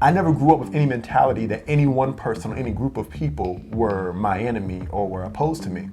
I never grew up with any mentality that any one person or any group of people were my enemy or were opposed to me.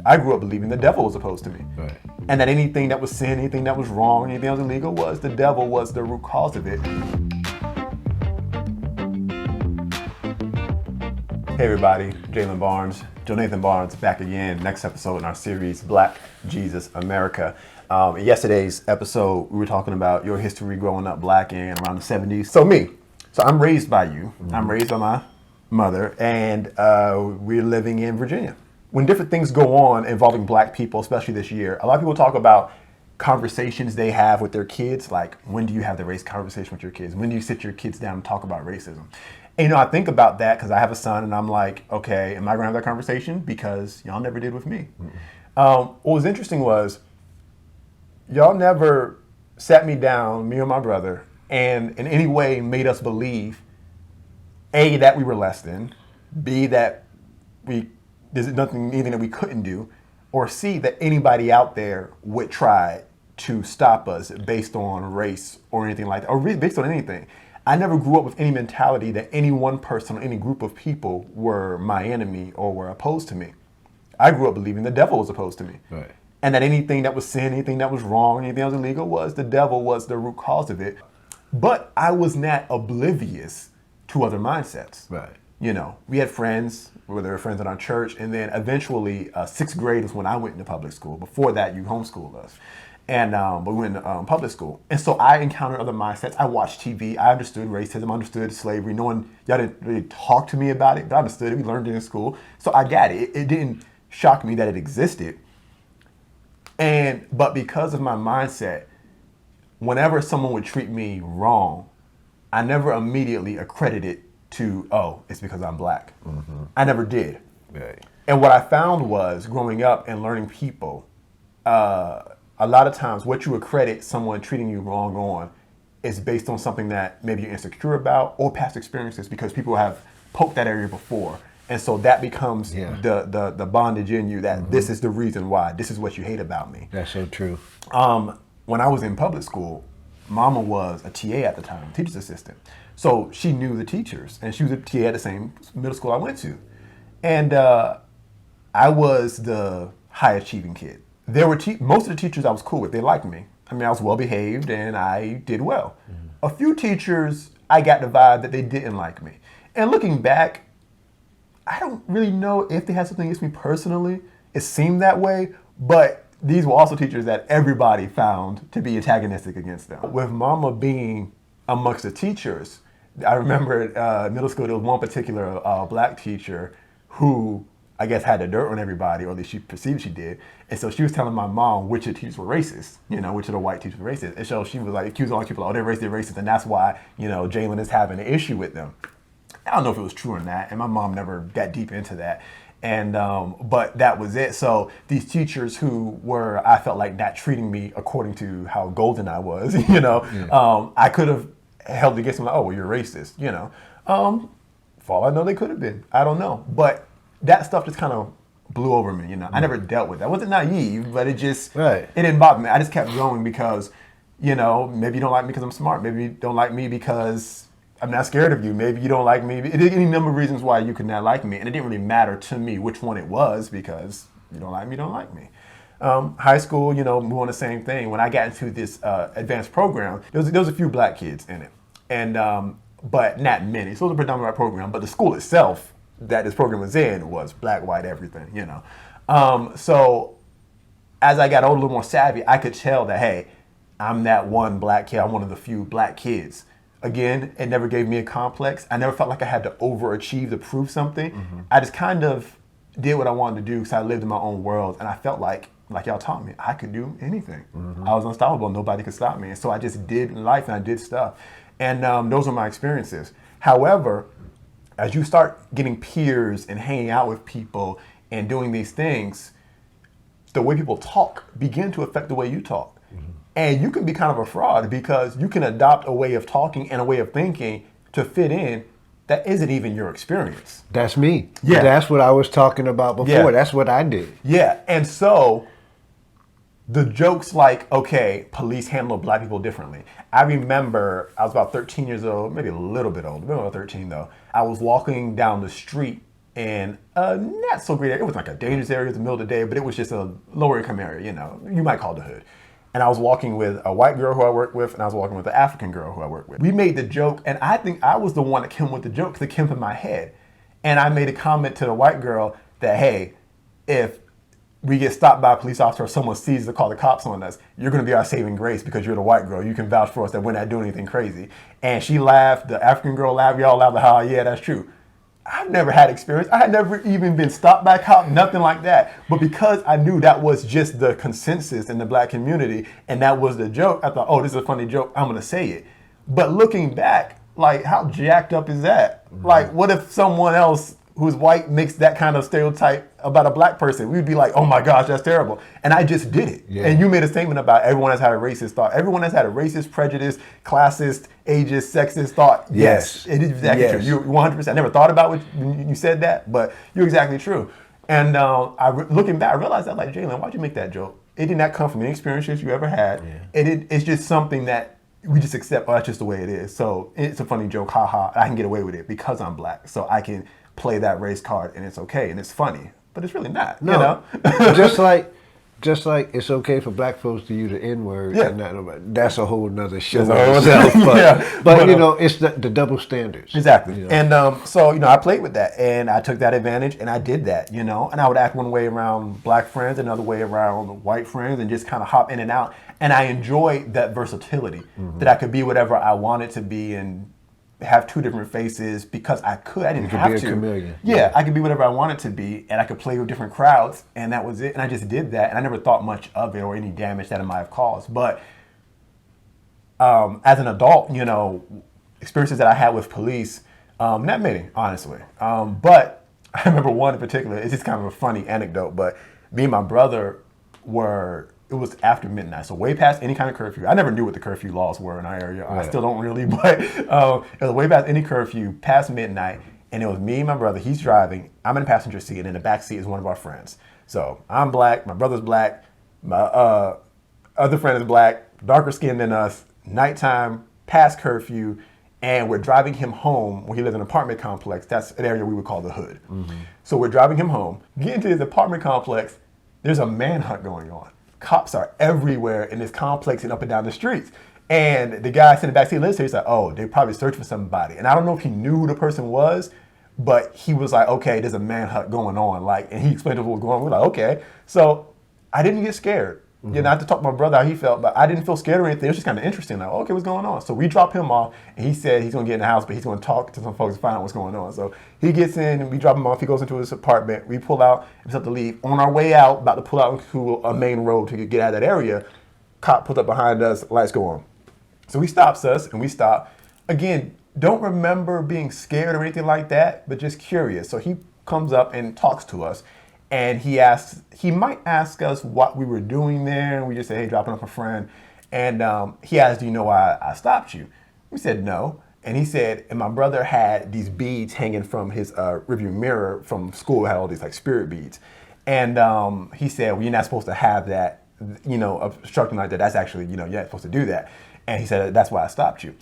I grew up believing the devil was opposed to me. Right. And that anything that was sin, anything that was wrong, anything that was illegal the devil was the root cause of it. Hey everybody, Jalen Barnes, Jonathan Barnes back again. Next episode in our series, Black Jesus America. In yesterday's episode, we were talking about your history growing up black in around the 70s. So I'm raised by you. Mm-hmm. I'm raised by my mother, and we're living in Virginia. When different things go on involving black people, especially this year, a lot of people talk about conversations they have with their kids, like when do you have the race conversation with your kids? When do you sit your kids down and talk about racism? And I think about that because I have a son and I'm like, okay, am I gonna have that conversation? Because y'all never did with me. Mm-hmm. What was interesting was y'all never sat me down, me or my brother, and in any way made us believe, A, that we were less than, B, that there's anything that we couldn't do, or C, that anybody out there would try to stop us based on race or anything like that, or based on anything. I never grew up with any mentality that any one person or any group of people were my enemy or were opposed to me. I grew up believing the devil was opposed to me. Right. And that anything that was sin, anything that was wrong, anything that was illegal the devil was the root cause of it. But I was not oblivious to other mindsets. Right. You know, we had friends, where there were friends in our church, and then eventually sixth grade was when I went into public school. Before that, you homeschooled us. And but we went into public school. And so I encountered other mindsets. I watched TV. I understood racism, understood slavery. Y'all didn't really talk to me about it, but I understood it. We learned it in school. So I got it. It didn't shock me that it existed. But because of my mindset, whenever someone would treat me wrong, I never immediately accredited to, oh, it's because I'm black. Mm-hmm. I never did. Right. And what I found was growing up and learning people, a lot of times what you accredit someone treating you wrong on is based on something that maybe you're insecure about or past experiences because people have poked that area before. And so that becomes the bondage in you that this is the reason why, this is what you hate about me. That's so true. When I was in public school, Mama was a TA at the time, teacher's assistant. So she knew the teachers, and she was a TA at the same middle school I went to. And I was the high achieving kid. There were most of the teachers I was cool with. They liked me. I mean, I was well behaved and I did well. Mm-hmm. A few teachers, I got the vibe that they didn't like me. And looking back, I don't really know if they had something against me personally. It seemed that way, but these were also teachers that everybody found to be antagonistic against them. With Mama being amongst the teachers, I remember at middle school, there was one particular black teacher who I guess had the dirt on everybody, or at least she perceived she did. And so she was telling my mom which of the teachers were racist, which of the white teachers were racist. And so she was like accusing all the people, oh, they're racist, and that's why, Jalen is having an issue with them. I don't know if it was true or not, and my mom never got deep into that. And but that was it. So these teachers who were, I felt like, not treating me according to how golden I was, I could have held against them like, oh, well, you're racist, For all I know, they could have been. I don't know. But that stuff just kind of blew over me, I never dealt with that. I wasn't naive, but it didn't bother me. I just kept going because, maybe you don't like me because I'm smart. Maybe you don't like me because I'm not scared of you. Maybe you don't like me. Any number of reasons why you could not like me. And it didn't really matter to me which one it was because you don't like me, you don't like me. High school, more on the same thing. When I got into this advanced program, there was a few black kids in it. And but not many. So it was a predominant white program. But the school itself that this program was in was black, white, everything, So as I got older, a little more savvy, I could tell that, hey, I'm that one black kid. I'm one of the few black kids. Again, it never gave me a complex. I never felt like I had to overachieve to prove something. Mm-hmm. I just kind of did what I wanted to do because I lived in my own world. And I felt like y'all taught me, I could do anything. Mm-hmm. I was unstoppable. Nobody could stop me. And so I just did life and I did stuff. And those are my experiences. However, as you start getting peers and hanging out with people and doing these things, the way people talk begin to affect the way you talk. Mm-hmm. And you can be kind of a fraud because you can adopt a way of talking and a way of thinking to fit in that isn't even your experience. That's me. Yeah. That's what I was talking about before. Yeah. That's what I did. Yeah. And so the jokes like, okay, police handle black people differently. I remember I was about 13 years old, maybe a little bit old, maybe about 13 though. I was walking down the street in a not so great area. It was like a dangerous area in the middle of the day, but it was just a lower income area, you know, you might call it the hood. And I was walking with a white girl who I worked with, and I was walking with an African girl who I worked with. We made the joke, and I think I was the one that came with the joke because it came from my head. And I made a comment to the white girl that, hey, if we get stopped by a police officer or someone sees to call the cops on us, you're going to be our saving grace because you're the white girl. You can vouch for us that we're not doing anything crazy. And she laughed. The African girl laughed. We all laughed. Like, oh, yeah, that's true. I've never had experience. I had never even been stopped by a cop, nothing like that. But because I knew that was just the consensus in the black community and that was the joke, I thought, oh, this is a funny joke. I'm going to say it. But looking back, like, how jacked up is that? Mm-hmm. Like, what if someone else who's white makes that kind of stereotype about a black person? We'd be like, oh my gosh, that's terrible. And I just did it. Yeah. And you made a statement about everyone has had a racist thought. Everyone has had a racist, prejudice, classist, ageist, sexist thought. Yes. It is exactly true. You're 100%. I never thought about it when you said that, but you're exactly true. And looking back, I realized that, like, Jalen, why'd you make that joke? It did not come from any experiences you ever had. Yeah. It's just something that we just accept, oh, that's just the way it is. So it's a funny joke, haha. I can get away with it because I'm black. So I can play that race card and it's okay and it's funny, but it's really not. No, you know? just like it's okay for black folks to use the N-word. Yeah. And not, that's a whole nother show. Yeah. But you know, it's the double standards. Exactly. You know? And so, you know, I played with that and I took that advantage and I did that, you know, and I would act one way around black friends, another way around white friends, and just kind of hop in and out. And I enjoyed that versatility, that I could be whatever I wanted to be and have two different faces because I could. I didn't have to. Chameleon. Yeah, I could be whatever I wanted to be, and I could play with different crowds, and that was it. And I just did that, and I never thought much of it or any damage that it might have caused. But as an adult, you know, experiences that I had with police, not many, honestly. But I remember one in particular. It's just kind of a funny anecdote. But me and my brother it was after midnight, so way past any kind of curfew. I never knew what the curfew laws were in our area. I still don't really, but it was way past any curfew, past midnight, and it was me and my brother. He's driving. I'm in the passenger seat, and in the back seat is one of our friends. So I'm black, my brother's black, my other friend is black, darker skinned than us, nighttime, past curfew, and we're driving him home when he lives in an apartment complex. That's an area we would call the hood. Mm-hmm. So we're driving him home, getting to his apartment complex, there's a manhunt going on. Cops are everywhere in this complex and up and down the streets. And the guy sitting in the backseat listening, he's like, oh, they probably searching for somebody. And I don't know if he knew who the person was, but he was like, okay, there's a manhunt going on. Like, and he explained what was going on. We're like, okay. So I didn't get scared. Mm-hmm. You know, I had to talk to my brother how he felt, but I didn't feel scared or anything. It was just kind of interesting. Like, okay, what's going on? So we drop him off, and he said he's going to get in the house, but he's going to talk to some folks to find out what's going on. So he gets in, and we drop him off. He goes into his apartment. We pull out, and have to leave. On our way out, about to pull out into a main road to get out of that area, cop pulls up behind us, lights go on. So he stops us, and we stop. Again, don't remember being scared or anything like that, but just curious. So he comes up and talks to us. And he might ask us what we were doing there. And we just say, hey, dropping off a friend. And he asked, do you know why I stopped you? We said, no. And he said, and my brother had these beads hanging from his rearview mirror from school, had all these like spirit beads. And he said, well, you're not supposed to have that, you know, obstructing like that. That's actually, you know, you're not supposed to do that. And he said, that's why I stopped you.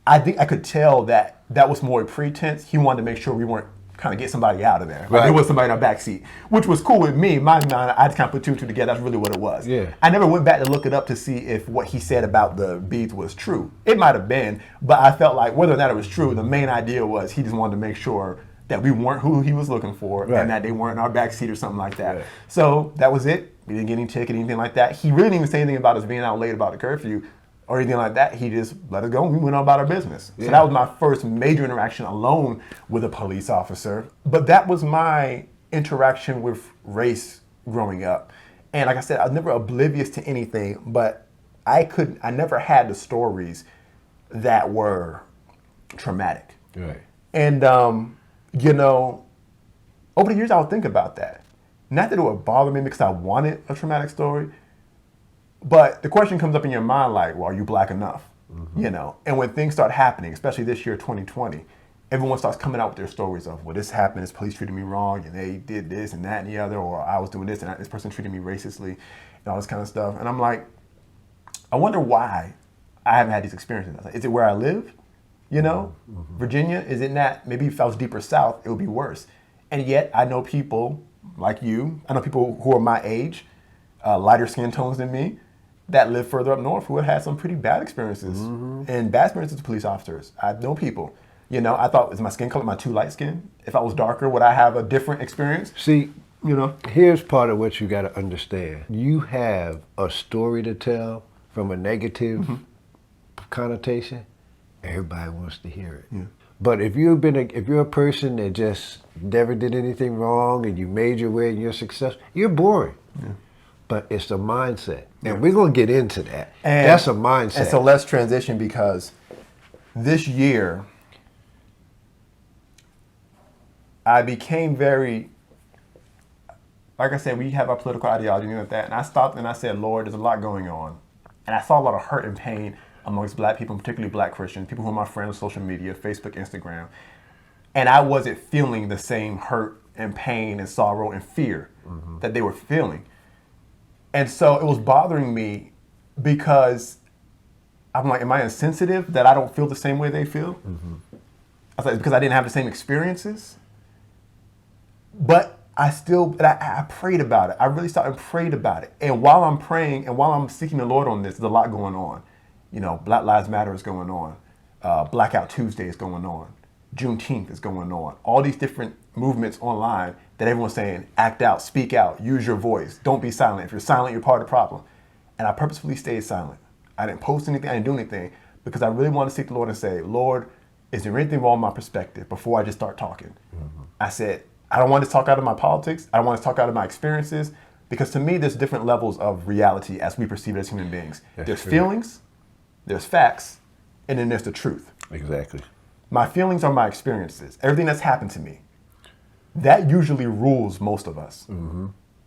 I think I could tell that was more a pretense. He wanted to make sure we weren't kind of get somebody out of there. Right. Like there was somebody in our back seat, which was cool with me. My mind, I just kind of put two and two together. That's really what it was. Yeah. I never went back to look it up to see if what he said about the beads was true. It might have been, but I felt like whether or not it was true, the main idea was he just wanted to make sure that we weren't who he was looking for, right, and that they weren't in our back seat or something like that. Right. So that was it. We didn't get any ticket, anything like that. He really didn't even say anything about us being out late about the curfew or anything like that. He just let us go and we went on about our business. Yeah. So that was my first major interaction alone with a police officer. But that was my interaction with race growing up. And like I said, I was never oblivious to anything, but I never had the stories that were traumatic. Right. And, you know, over the years I would think about that. Not that it would bother me because I wanted a traumatic story, but the question comes up in your mind like, well, are you black enough? Mm-hmm. You know, and when things start happening, especially this year, 2020, everyone starts coming out with their stories of, well, this happened, this police treated me wrong, and they did this and that and the other, or I was doing this and this person treated me racistly, and all this kind of stuff. And I'm like, I wonder why I haven't had these experiences. Like, is it where I live? You know, Virginia, is it not? Maybe if I was deeper south, it would be worse. And yet I know people like you, I know people who are my age, lighter skin tones than me, that live further up north who have had some pretty bad experiences and bad experiences with police officers. I know people. You know, I thought, is my skin color, am I too light skinned? If I was darker, would I have a different experience? See, you know, here's part of what you got to understand. You have a story to tell from a negative connotation. Everybody wants to hear it. Yeah. But if you're a person that just never did anything wrong and you made your way and you're successful, you're boring. Yeah. But it's a mindset. And we're going to get into that. And that's a mindset. And so let's transition, because this year I became very, like I said, we have our political ideology and like that. And I stopped and I said, Lord, there's a lot going on. And I saw a lot of hurt and pain amongst black people, particularly black Christians, people who are my friends on social media, Facebook, Instagram. And I wasn't feeling the same hurt and pain and sorrow and fear that they were feeling. And so it was bothering me, because I'm like, am I insensitive that I don't feel the same way they feel? I was like, because I didn't have the same experiences? But I prayed about it. I really started and prayed about it. And while I'm praying and while I'm seeking the Lord on this, there's a lot going on. You know, Black Lives Matter is going on. Blackout Tuesday is going on. Juneteenth is going on. All these different movements online that everyone's saying, act out, speak out, use your voice. Don't be silent. If you're silent, you're part of the problem. And I purposefully stayed silent. I didn't post anything. I didn't do anything, because I really wanted to seek the Lord and say, Lord, is there anything wrong with my perspective before I just start talking? I said, I don't want to talk out of my politics. I don't want to talk out of my experiences, because to me, there's different levels of reality as we perceive it as human beings. There's feelings, there's facts, and then there's the truth. Exactly. My feelings are my experiences. Everything that's happened to me. That usually rules most of us.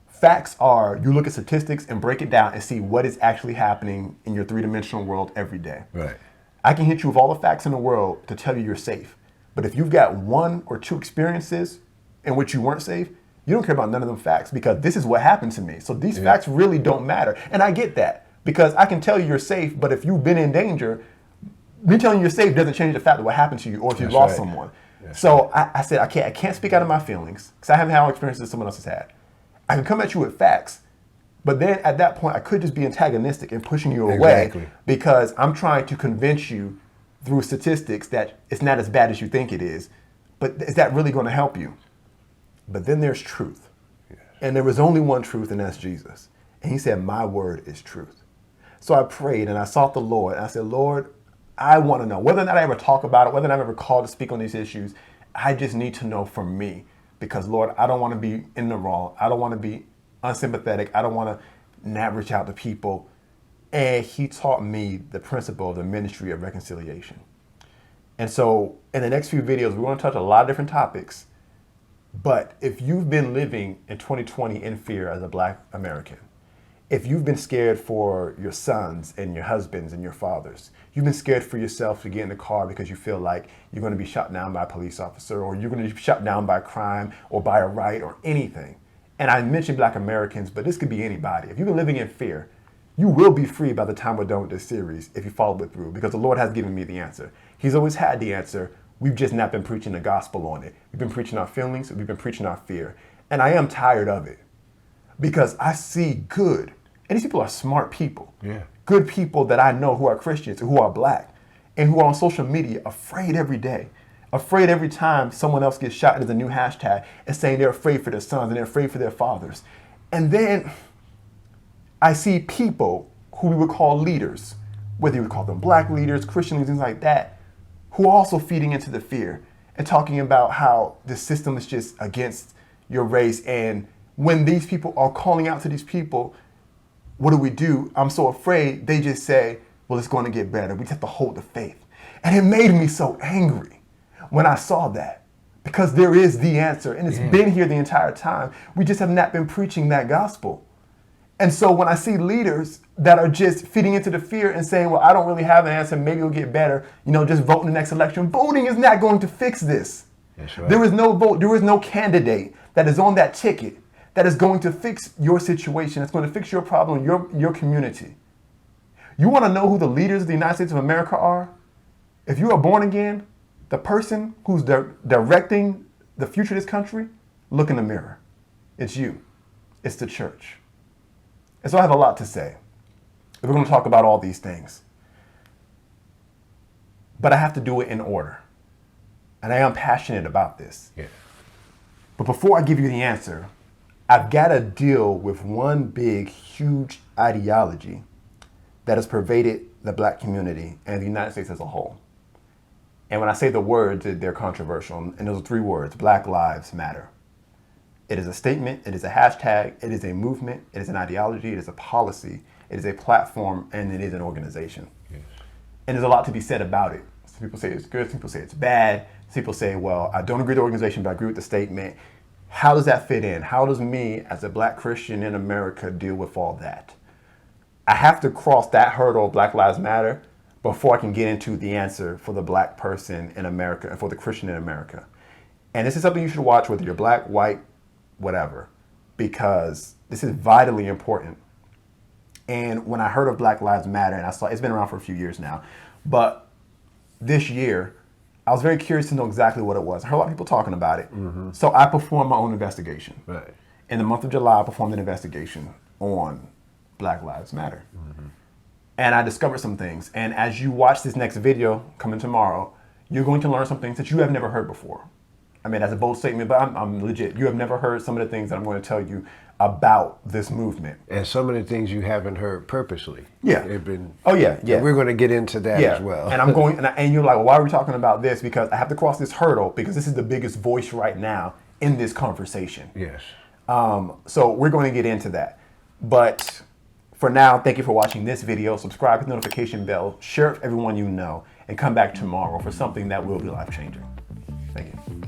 Facts are, you look at statistics and break it down and see what is actually happening in your three-dimensional world every day. Right. I can hit you with all the facts in the world to tell you you're safe. But if you've got one or two experiences in which you weren't safe, you don't care about none of them facts, because this is what happened to me. So these facts really don't matter. And I get that, because I can tell you you're safe, but if you've been in danger, me telling you you're safe doesn't change the fact of what happened to you, or if you lost someone. So I said, I can't speak out of my feelings, because I haven't had all experiences someone else has had. I can come at you with facts, but then at that point, I could just be antagonistic and pushing you away, because I'm trying to convince you through statistics that it's not as bad as you think it is. But is that really going to help you? But then there's truth. And there was only one truth, and that's Jesus. And he said, my word is truth. So I prayed and I sought the Lord. And I said, Lord, I want to know whether or not I ever talk about it, whether or not I'm ever called to speak on these issues. I just need to know from me, because Lord, I don't want to be in the wrong. I don't want to be unsympathetic. I don't want to not reach out to people. And he taught me the principle of the ministry of reconciliation. And so in the next few videos, we're going to touch a lot of different topics. But if you've been living in 2020 in fear as a Black American, if you've been scared for your sons and your husbands and your fathers, you've been scared for yourself to get in the car because you feel like you're going to be shot down by a police officer, or you're going to be shot down by crime or by a riot or anything. And I mentioned Black Americans, but this could be anybody. If you've been living in fear, you will be free by the time we're done with this series if you follow it through, because the Lord has given me the answer. He's always had the answer. We've just not been preaching the gospel on it. We've been preaching our feelings. We've been preaching our fear. And I am tired of it, because I see good. And these people are smart people. Yeah. Good people that I know who are Christians, who are Black, and who are on social media afraid every day. Afraid every time someone else gets shot, and there's a new hashtag, and saying they're afraid for their sons and they're afraid for their fathers. And then I see people who we would call leaders, whether you would call them Black leaders, Christian leaders, things like that, who are also feeding into the fear and talking about how the system is just against your race. And when these people are calling out to these people, what do? I'm so afraid. They just say, well, it's going to get better. We just have to hold the faith. And it made me so angry when I saw that, because there is the answer, and it's been here the entire time. We just have not been preaching that gospel. And so when I see leaders that are just feeding into the fear and saying, well, I don't really have an answer, maybe it'll get better, just vote in the next election. Voting is not going to fix this. That's right. There is no vote, there is no candidate that is on that ticket that is going to fix your situation. It's going to fix your problem, your community. You want to know who the leaders of the United States of America are? If you are born again, the person who's directing the future of this country, look in the mirror. It's you. It's the church. And so I have a lot to say. We're going to talk about all these things. But I have to do it in order. And I am passionate about this. Yeah. But before I give you the answer, I've got to deal with one big, huge ideology that has pervaded the black community and the United States as a whole. And when I say the words, they're controversial. And those are 3 words: Black Lives Matter. It is a statement, it is a hashtag, it is a movement, it is an ideology, it is a policy, it is a platform, and it is an organization. Yes. And there's a lot to be said about it. Some people say it's good, some people say it's bad. Some people say, well, I don't agree with the organization, but I agree with the statement. How does that fit in? How does me, as a black Christian in America, deal with all that? I have to cross that hurdle of Black Lives Matter before I can get into the answer for the black person in America and for the Christian in America. And this is something you should watch, whether you're black, white, whatever, because this is vitally important. And when I heard of Black Lives Matter, and I saw it's been around for a few years now, but this year, I was very curious to know exactly what it was. I heard a lot of people talking about it. Mm-hmm. So I performed my own investigation. Right. In the month of July, I performed an investigation on Black Lives Matter. Mm-hmm. And I discovered some things. And as you watch this next video coming tomorrow, you're going to learn some things that you have never heard before. I mean, that's a bold statement, but I'm legit. You have never heard some of the things that I'm going to tell you about this movement. And some of the things you haven't heard purposely. Yeah. They've been. Oh, yeah, yeah. And we're going to get into that as well. And I'm going, and you're like, well, why are we talking about this? Because I have to cross this hurdle because this is the biggest voice right now in this conversation. Yes. So we're going to get into that. But for now, thank you for watching this video. Subscribe, hit the notification bell, share it with everyone you know, and come back tomorrow for something that will be life-changing. Thank you.